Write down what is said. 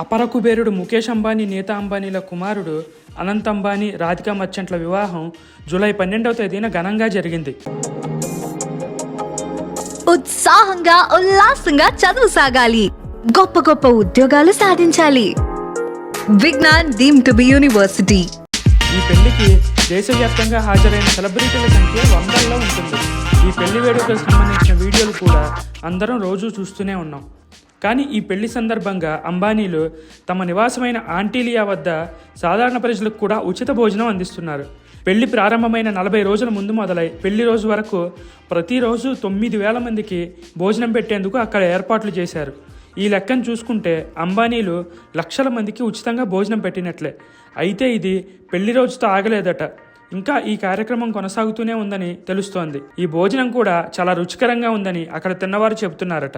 అపర కుబేరుడు ముఖేష్ అంబానీ, నీతా అంబానీల కుమారుడు అనంత్ అంబానీ, రాధికా మర్చెంట్ల వివాహం జూలై 12వ తేదీన ఘనంగా జరిగింది. ఉత్సాహంగా ఉల్లాసంగా చదువు సాగాలి, గొప్ప గొప్ప ఉద్యోగాలు సాధించాలి. Vignan deemed to be university. ఈ పెళ్లికి దేశవ్యాప్తంగా హాజరైన సెలబ్రిటీల సంఖ్య వందల్లో ఉంటుంది. ఈ పెళ్లి వేడుకలకు సంబంధించిన వీడియోలు కూడా అందరం రోజు చూస్తూనే ఉన్నాం. కానీ ఈ పెళ్లి సందర్భంగా అంబానీలు తమ నివాసమైన ఆంటీలియా వద్ద సాధారణ ప్రజలకు కూడా ఉచిత భోజనం అందిస్తున్నారు. పెళ్లి ప్రారంభమైన 40 రోజుల ముందు మొదలై పెళ్లి రోజు వరకు ప్రతిరోజు 9,000 మందికి భోజనం పెట్టేందుకు అక్కడ ఏర్పాట్లు చేశారు. ఈ లెక్కను చూసుకుంటే అంబానీలు లక్షల మందికి ఉచితంగా భోజనం పెట్టినట్లే. అయితే ఇది పెళ్లి రోజుతో ఆగలేదట, ఇంకా ఈ కార్యక్రమం కొనసాగుతూనే ఉందని తెలుస్తోంది. ఈ భోజనం కూడా చాలా రుచికరంగా ఉందని అక్కడ తిన్నవారు చెబుతున్నారట.